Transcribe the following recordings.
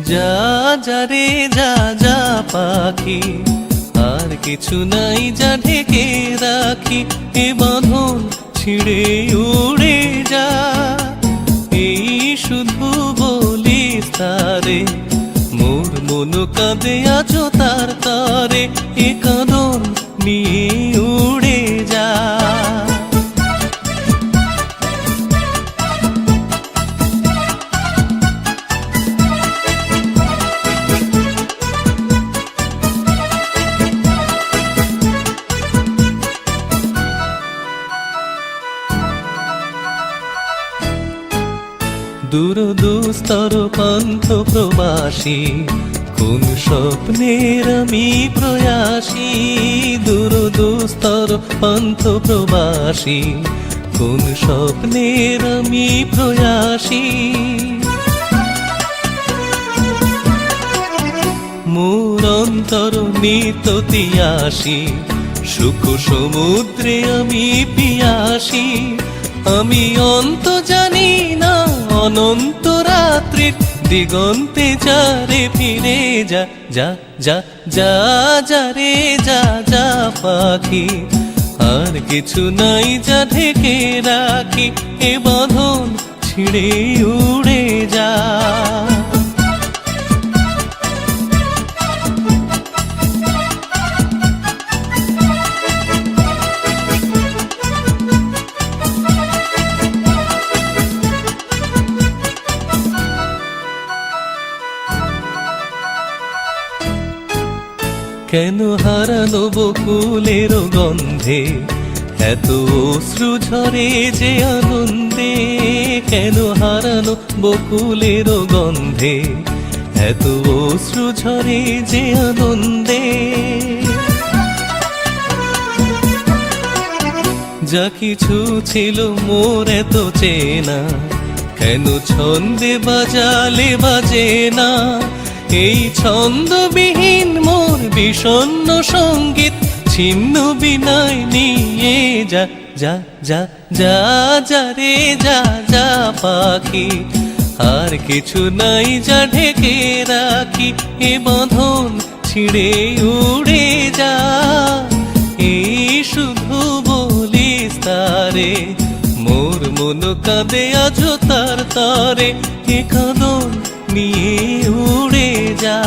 যা যা রে যা যা পাখি, আর কিছু নাই যা ঢেকে রাখি। এ বাঁধন ছিঁড়ে উড়ে যা, এই শুধু বলিস তারে, মোর মন কাঁদে আছো তার তারে। এ কাঁদন নিয়ে উড়ে যা। দূর দুস্তর পান্থ প্রবাসী, কোন স্বপ্নের আমি প্রয়াসী। দূর দুস্তর পান্থ প্রবাসী, কোন স্বপ্নের আমি প্রয়াসী। মোর অন্তর নিত তিয়াসী, সুখ সমুদ্রে আমি পিয়াসী। আমি অন্ত জানি না অনন্ত রাত্রির দিগন্তে যারে ফিরে যা। যা যা যা যা রে যা যা পাখি, আর কিছু নাই যা ঢেকে রাখি। এ বাঁধন ছিঁড়ে উড়ে যা। কেন হারানো বকুলের গন্ধে এত অশ্রু ঝরে যে আনন্দে। কেন হারানো বকুলের গন্ধে এত অশ্রু ঝরে যে আনন্দে। যা কিছু ছিল মোর এত চেনা, কেন ছন্দে বাজালে বাজে না। এই ছন্দবিহীন মোর বিষণ্ণ সঙ্গীত ছিন্ন বিনয় নিয়ে যা। যা যা যা যা রে যা যা পাখি, আর কিছু নাই যা ঢেকে রাখি। এ বাঁধন ছিঁড়ে উড়ে যা, এই শুধু বলিস তারে, মোর মন কাঁদে আছো তার তারে। এ কাঁদন নিয়ে উড়ে যা।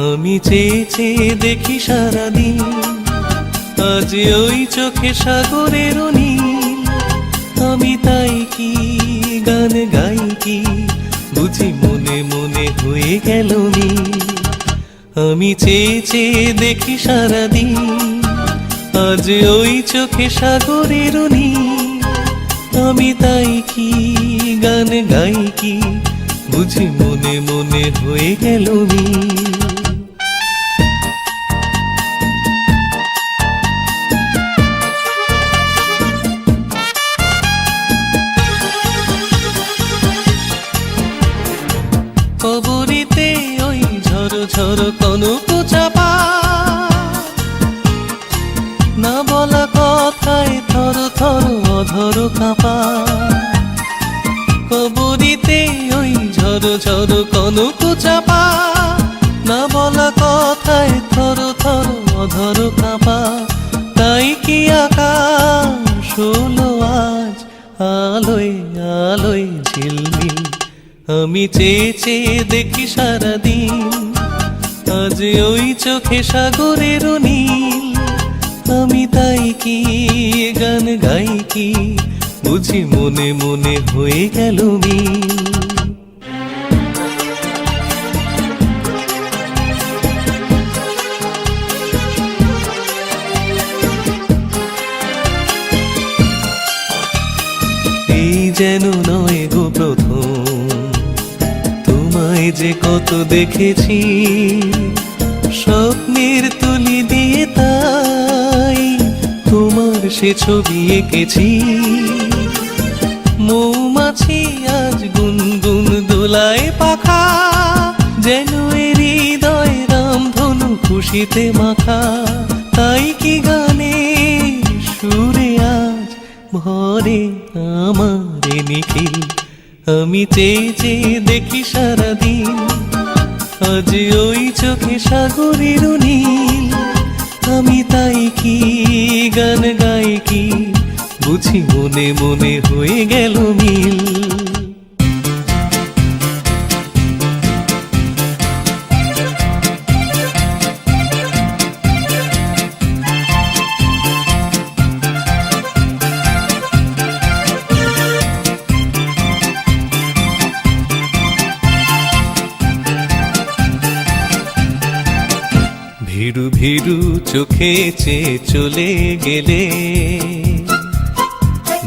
আমি চেয়ে চেয়ে দেখি সারাদিন, আজ ওই চোখে সাগরের নীল। আমি তাই কি গান গাই কি, বুঝি মনে মনে হয়ে গেল নীল। আমি চেয়ে চেয়ে দেখি সারাদিন, আজ ওই চোখে সাগরের নীল। আমি তাই কি গান গাই কি, বুঝি মনে মনে হয়ে গেল নীল। কবরিতে ওই ঝড় ঝড় কনক চাপা, না বলা কথায় থর থর অধর কাঁপা। কবরিতে ওই ঝড় ঝড় কনক চাপা, না বলা কথায় থর থর অধর কাঁপা। তাই কি আকাশ হলো আজ আলোয় আলোয় ঝিলমিল। আমি চেয়ে চেয়ে দেখি সারাদিন, আজ ওই চোখে সাগরের নীল। আমি তাই কি গান গাই কি, বুঝি মনে মনে হয়ে গেল মিল। যেন নয় গো প্রথম, তোমায় যে কত দেখেছি স্বপ্নের তুলি দিয়ে, তাই তোমার সে ছবি এঁকেছি। মৌমাছি আজ গুনগুন দোলায় পাখা, যেন এর হৃদয় রামধনু খুশিতে মাখা। তাই কি গানে সুরে আজ ভরে আমার নিখিল, আমি চেয়ে চেয়ে দেখি সারাদিন, আজ ওই চোখে সাগরের নীল। আমি তাই কি গান গাই কি, বুঝি মনে মনে হয়ে গেল মিল। ভিড়ু ভিড়ু চোখে চেয়ে চলে গেলে,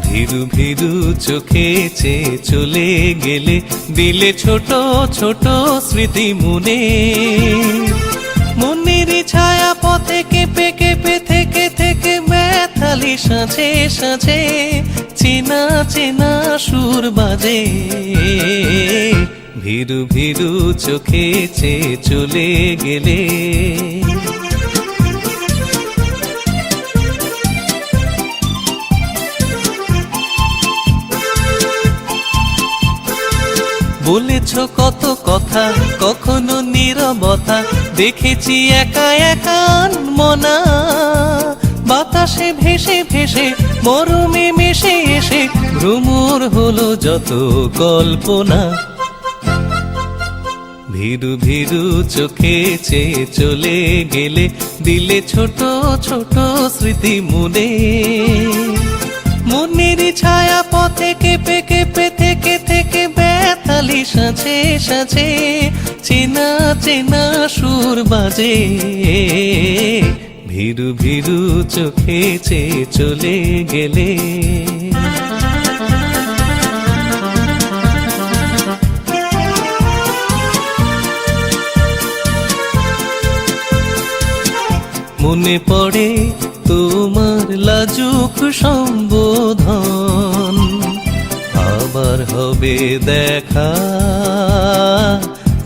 ভিড়ু ভিড়ু চোখে চেয়ে চলে গেলে, দিলে ছোট ছোট স্মৃতি মনে। মনের ছায়া পথে কেঁপে কেঁপে থেকে থেকে ব্যথালি সাজে সাজে, চেনা চেনা সুর বাজে। ভিড়ু ভিড়ু চোখে চেয়ে চলে গেলে, বলেছ কত কথা কখনো নীরবতা, দেখেছি একা একা মনা। বাতাসে ভেসে ভেসে মরমে মিশে এসে, ভ্রমর হলো যত কল্পনা। ভিড়ু ভিড়ু চোখে চেয়ে চলে গেলে, দিলে ছোট ছোট স্মৃতি মনে। মনের ছায়া পথে কেঁপে কেঁপে থেকে থেকে ব্যথালি সাজে সাজে, চেনা চেনা সুর বাজে। ভিড়ু ভিড়ু চোখে চেয়ে চলে গেলে, মনে পড়ে তোমার লাজুক সম্বোধন, আবার হবে দেখা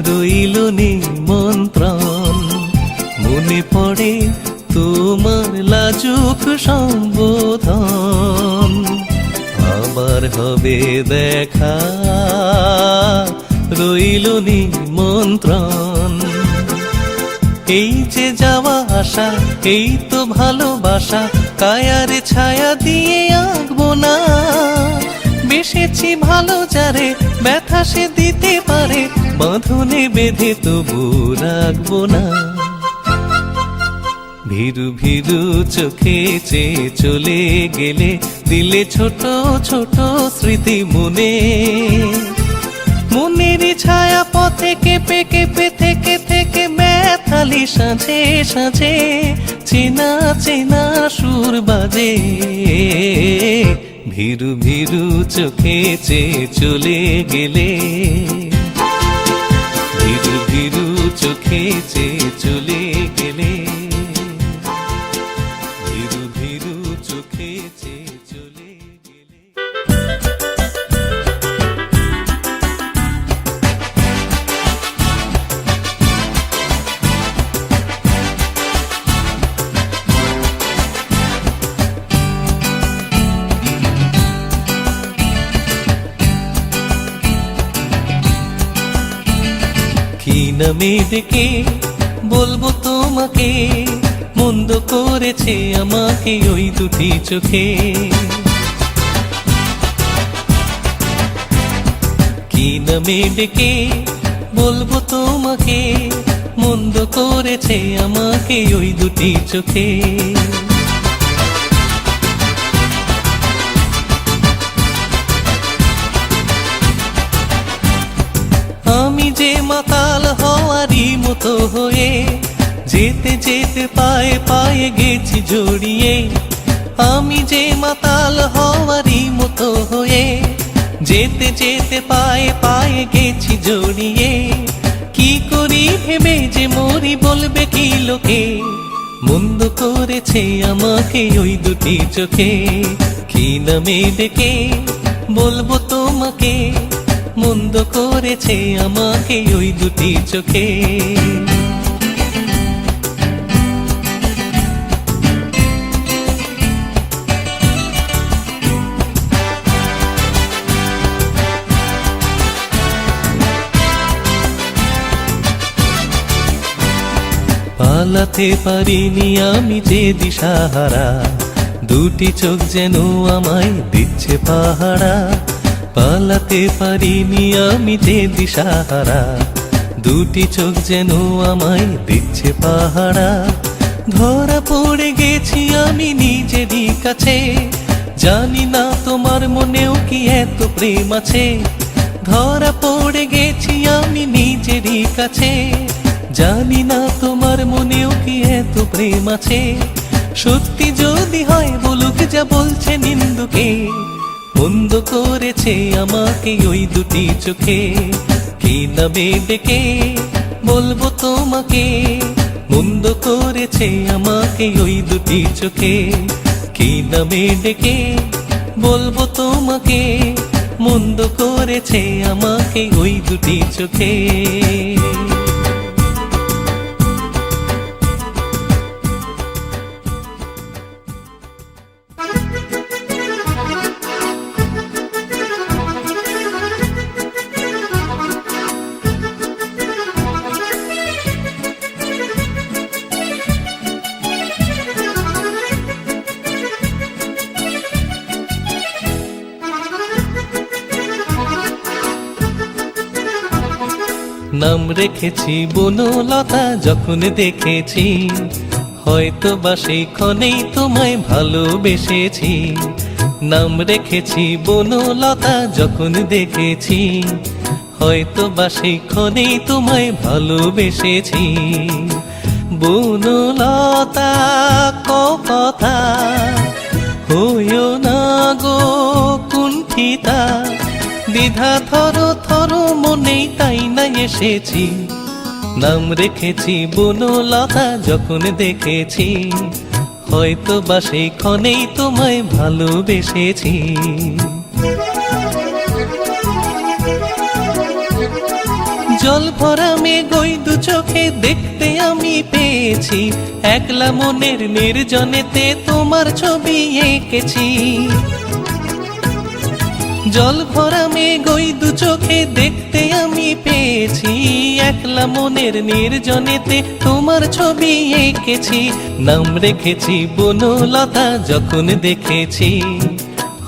রইল নিমন্ত্রণ। মনে পড়ে তোমার লাজুক সম্বোধন, আবার হবে দেখা রইল নিমন্ত্রণ। এই যে যাওয়া আসা, এই তো ভালোবাসা, কায়ার ছায়া দিয়ে আঁকবো না। বেসেছি ভালো যারে, ব্যথা সে দিতে পারে, বাঁধনে বেঁধে তবু রাখবো না। ভিড়ু ভিড়ু চোখে চেয়ে চলে গেলে, দিলে ছোট ছোট স্মৃতি মনে। মনের ছায়া পথে কেঁপে কেঁপে থেকে থেকে ব্যথালি সাজে সাজে, চেনা চেনা সুর বাজে। ভিড়ু ভিড়ু চোখে চেয়ে চলে গেলে, ভিড়ু ভিড়ু চোখে চেয়ে চলে গেলে, ভিড়ু ভিড়ু চোখে চেয়ে চলে গেলে। কি নামে ডেকে বলবো তোমাকে, মন্দ করেছে আমাকে ওই দুটি চোখে। কি নামে ডেকে বলবো তোমাকে, মন্দ করেছে আমাকে ওই দুটি চোখে। আমি যে মাতাল হওয়ারই মতো হয়ে, যেতে যেতে পায়ে পায়ে গেছি জড়িয়ে। আমি যে মাতাল হওয়ারই মতো হয়ে, যেতে যেতে পায়ে পায়ে গেছি জড়িয়ে, কি করি ভেবে যে মরি বলবে কি লোকে, মন্দ করেছে আমাকে ওই দুটি চোখে, কি নামে ডেকে বলবো তোমাকে, মন্দ করেছে আমাকে ওই দুটি চোখে। পালাতে পারিনি আমি যে দিশাহারা, দুটি চোখ যেন আমায় দিচ্ছে পাহারা। পালাতে পারিনি আমি যে দিশাহারা, দুটি চোখ যেন আমায় দিচ্ছে পাহারা। ধরা পড়ে গেছি আমি নিজেরই কাছে, জানি না তোমার মনেও কি এত প্রেম আছে। ধরা পড়ে গেছি আমি নিজেরই কাছে, জানি না তোমার মনেও কি এত প্রেম আছে। সত্যি যদি হয় বলুক যা বলছে নিন্দুকে, মন্দ করেছে আমাকে ওই দুটি চোখে, কি নামে ডেকে বলবো তোমাকে, মন্দ করেছে আমাকে ওই দুটি চোখে, কি নামে ডেকে বলবো তোমাকে, মন্দ করেছে আমাকে ওই দুটি চোখে। নাম রেখেছি বনলতা যখন দেখেছি, হয়তো বা সেই ক্ষণেই তোমায় ভালোবেসেছি। নাম রেখেছি বনলতা যখন দেখেছি, হয়তো বা সেই ক্ষণেই তোমায় ভালোবেসেছি। বনলতা কথা হইও না গো কুণ্ঠিতা, দ্বিধা থর থর মনেই তাই না এসেছি। নাম রেখেছি বনলতা যখন দেখেছি, হয়তো বা সেই ক্ষণেই তোমায় ভালোবেসেছি। জল ভরা মেঘ ওই দু চোখে দেখতে আমি পেয়েছি, একলা মনের নির্জনেতে তোমার ছবি এঁকেছি। জল ভরা মেঘ ওই দু চোখে দেখতে আমি পেয়েছি, একলা মনের নির্জনেতে তোমার ছবি এঁকেছি। নাম রেখেছি বনলতা যখন দেখেছি,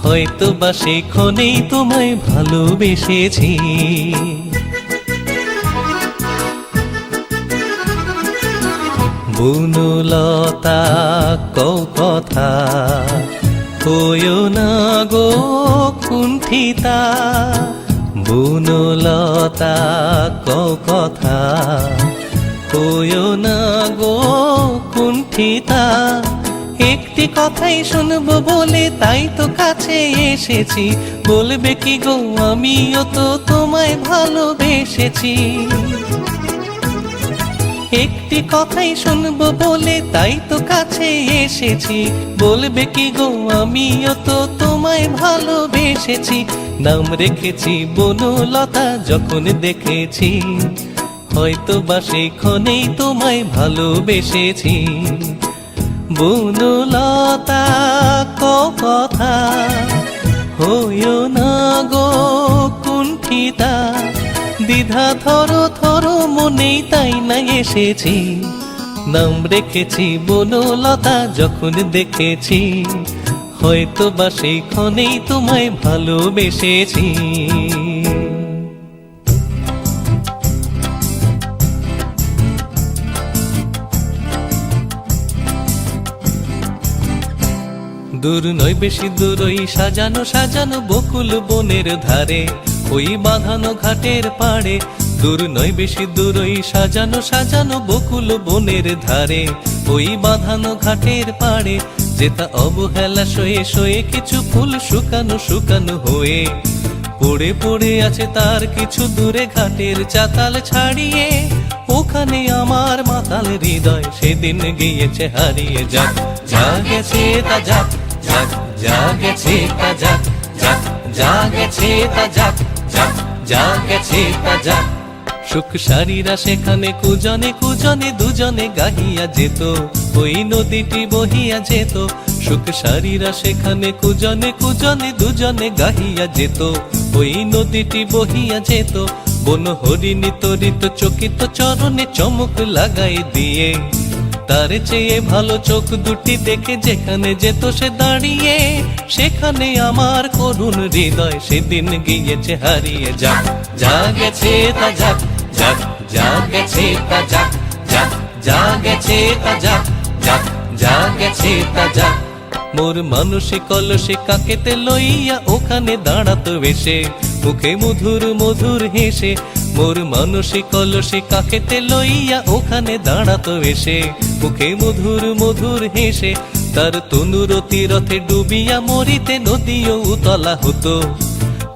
হয়তো বা সেই ক্ষণেই তোমায় ভালোবেসেছি। বনলতা কথা হইও না গো কুণ্ঠিতা, বনলতা কথা হইও না গো কুণ্ঠিতা। একটি কথাই শুনবো বলে তাই তো কাছে এসেছি, বলবে কি গো আমিও তো তোমায় ভালোবেসেছি। একটি কথাই শুনবো বলে তাই তো কাছে এসেছি, বলবে কি গো আমিও তো তোমায় ভালোবেসেছি। নাম রেখেছি বনলতা যখন দেখেছি, হয়তো বা সেই ক্ষণেই তোমায় ভালোবেসেছি। বনলতা কথা হইও না গো কুণ্ঠিতা, দ্বিধা থর থর মনেই তাই না এসেছি। নাম রেখেছি বনলতা যখন দেখেছি, হয়তো বা সেই ক্ষণেই তোমায় ভালোবেসেছি। দূর নয় বেশি দূর ওই সাজানো সাজানো বকুল বনের ধারে, ওই বাঁধানো ঘাটের পাড়ে। দূর নয় বেশি দূর ওই সাজানো সাজানো বকুল বনের ধারে, ওই বাঁধানো ঘাটের পাড়ে। যেটা অবহেলা সয়ে সয়ে কিছু ফুল শুকানো শুকানো হয়ে, পড়ে পড়ে আছে তার কিছু দূরে ঘাটের চাতাল ছাড়িয়ে, ওখানে আমার মাতাল হৃদয় সেদিন গিয়েছে হারিয়ে। যাক যা গেছে তা যাক, যাক যা গেছে তা যাক, যাক যা গেছে তা যাক, যাক যা গেছে তা যাক। সুখ সারীরা সেখানে কুজনে কুজনে দুজনে গাহিয়া যেত, ওই নদীটি বহিয়া যেত। সুখ সারীরা সেখানে কুজনে কুজনে দুজনে গাহিয়া যেত, ওই নদীটি বহিয়া যেত। বন হরিণী তরিত চকিত চরণে চমক লাগাই দিয়ে, তার চেয়ে ভালো চোখ দুটি দেখে যেখানে যেত সে দাঁড়িয়ে, সেখানে আমার করুণ হৃদয় সেদিন গিয়েছে হারিয়ে। যাক যা গেছে তা যাক, যাক যা গেছে তা যাক, যাক যা গেছে তা যাক, যাক যা গেছে তা যাক। মোর মানসিক কলসে কাকেতে লইয়া ওখানে দাঁড়াতো এসে, মুখে মধুর মধুর হেসে। মোর মানসিক কলসে কাকেতে লইয়া ওখানে দাঁড়াতো এসে, মুখে মধুর মধুর হেসে। তার তনুরতি রথে ডুবিয়া মরিতে নদীও উতলা হতো,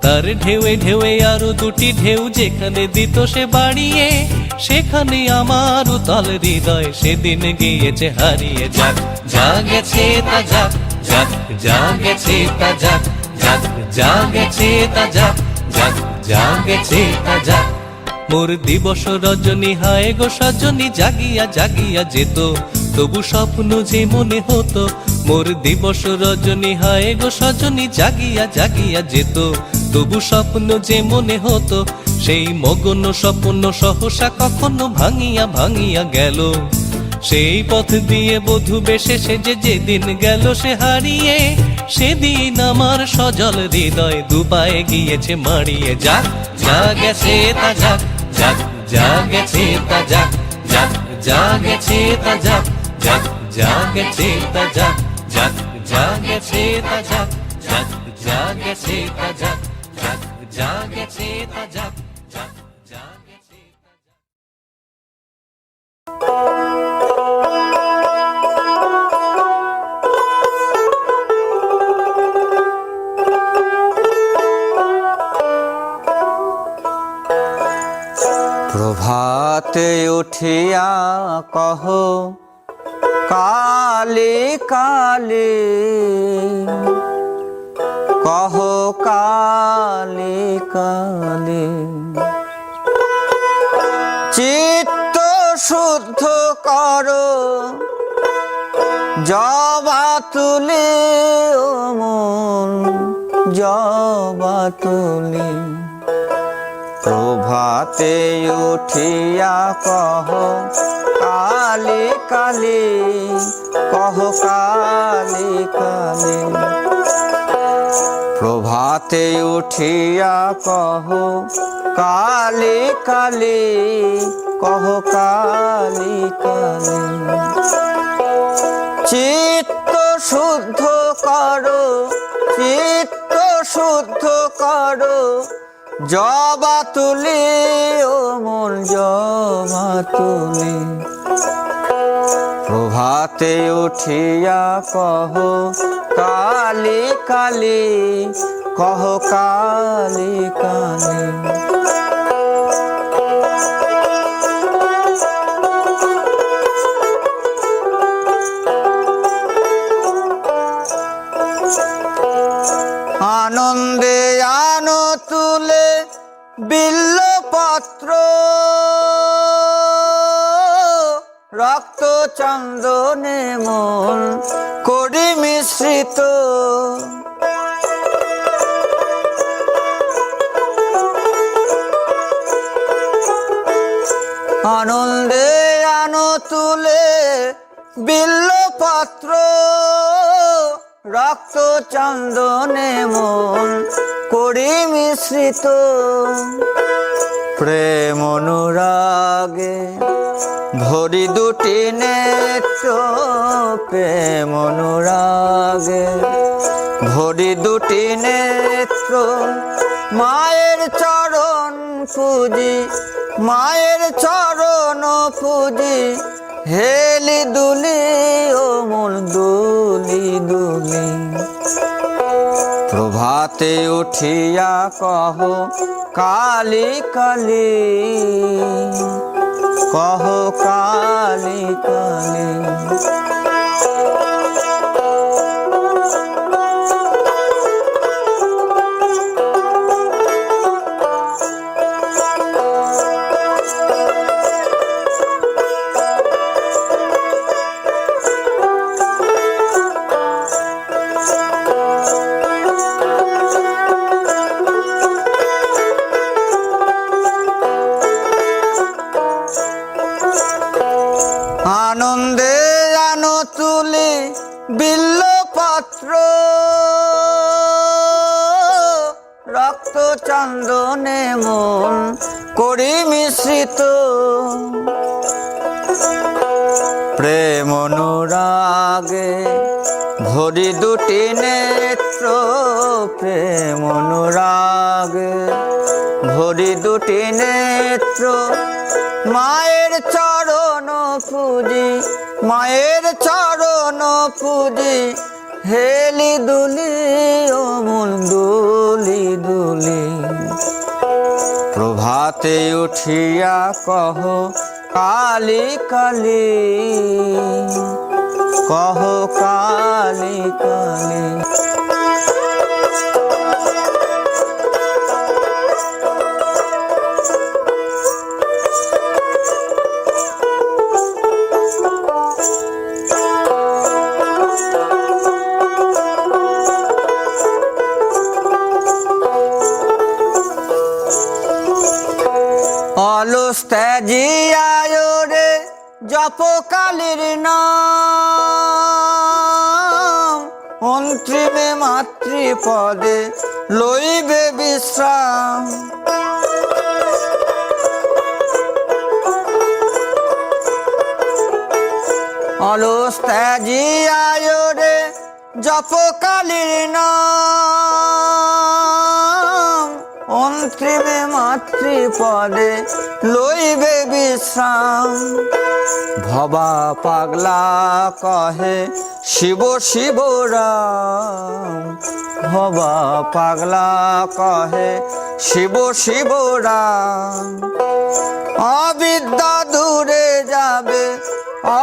তার ঢেউয়ে ঢেউয়ে আরো দুটি ঢেউ যেখানে দিত সে বাড়িয়ে, সেখানে আমার উতল হৃদয় সেদিন গিয়েছে হারিয়ে। যাক যা গেছে তা যাক, যাক যা গেছে তা যাক, যাক যা গেছে তা যাক, যাক যা গেছে তা যাক। মোর দিবস রজনী হায় গো সজনী জাগিয়া জাগিয়া যেত, তবু স্বপ্ন যে মনে হতো। মোর দিবস রজনী হায় গো সজনী জাগিয়া জাগিয়া যেত, তবু স্বপ্ন যে মনে হতো। সেই মগন স্বপ্ন সহসা কখনো ভাঙিয়া ভাঙিয়া গেল, সেই পথ দিয়ে বধূ বেশে সেজে যেদিন গেল সে হারিয়ে, সেদিন আমার সজল হৃদয় দুপায়ে গিয়েছে মারিয়ে। যাক যা গেছে তা যাক, যাক যা গেছে তা যাক, যাক যা গেছে তা যাক, যাক যা গেছে তা যাক, যাক যা গেছে তা যাক, যাক যা গেছে তা যাক, যাক যা গেছে তা যাক, যাক যা গেছে তা যাক। প্রভাতে উঠিয়া কহ কালে কালে, কহ কালে কালে। চিত্ত শুদ্ধ করো জবা তুলে, ও মন জবা তুলে। প্রভাতে উঠিয়া কহ কালে কালে, কহ কালে কালে। প্রভাতে উঠিয়া কহ কালে কালে, কহ কালে কালে। চিত্ত শুদ্ধ করো, চিত্ত শুদ্ধ করো জবা তুলে, ও মন জবা তুলে। প্রভাতে উঠিয়া কহ কালে কালে, কহ কালে কালে। আনন্দে আনো তুলে বিল্লপত্র, রক্ত চন্দনে মন করি মিশ্রিত। আনন্দে আনো তুলে বিল্লপত্র, রক্ত চন্দনে মন করি মিশ্রিত। প্রেম অনুরাগে ভরি দুটি নেত্র, প্রেম অনুরাগে ভরি দুটি নেত্র। মায়ের চরণ পুজি, মায়ের চরণ পুজি, হেলি দুলি ও মন দুলি দুলি। প্রভাতে উঠিয়া কহ কালী কালী, কহ কালী কালী। আনন্দে আনো তুলি বিল্লপত্র, রক্ত চন্দনে মন করি মিশ্রিত। প্রেম অনুরাগে ভরি দুটি নেত্র, প্রেম অনুরাগে ভরি দুটি নেত্র। মায়ের চরণ পুজি, মায়ের চরণ পুজি, হেলি দুলি অমল দুলি দুলি। প্রভাতে উঠিয়া কহ কালী কালী, কহ কালী কালী। অলস ত্যাজিয়ায় রে জপ কালীর নাম, অন্তিমে মাতৃপদে লইবে বিশ্রাম। অলস ত্যাজিয়ায় রে জপ কালীর নাম, অন্তিমে মাতৃপদে লইবে বিশ্রাম। ভবা পাগলা কহে শিব শিব রাম, ভবা পাগলা কহে শিব শিব রাম। অবিদ্যা দূরে যাবে,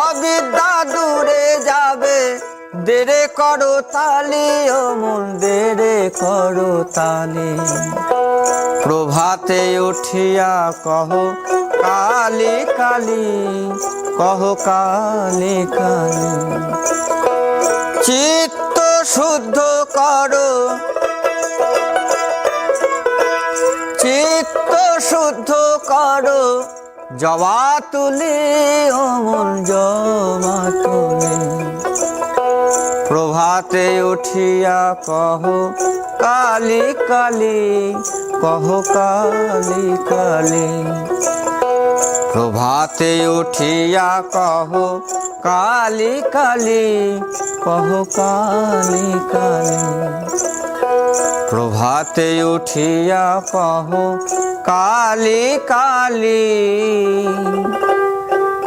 অবিদ্যা দূরে যাবে, দেরে করো তালি ও মন দেরে করো তালি। প্রভাতে উঠিয়া কহ কালী কালী, কহ কালী কালী। চিত্ত শুদ্ধ করো, চিত্ত শুদ্ধ করো, জবা তুলি অমল জবা তুলি। প্রভাতে উঠিয়া কহ কালী কালী, কহ কালী কালী। প্রভাতে উঠিয়া কহ কালী কালী, কহ কালী কালী। প্রভাতে উঠিয়া কহ কালী কালী,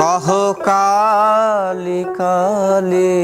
কহ কালী কালী।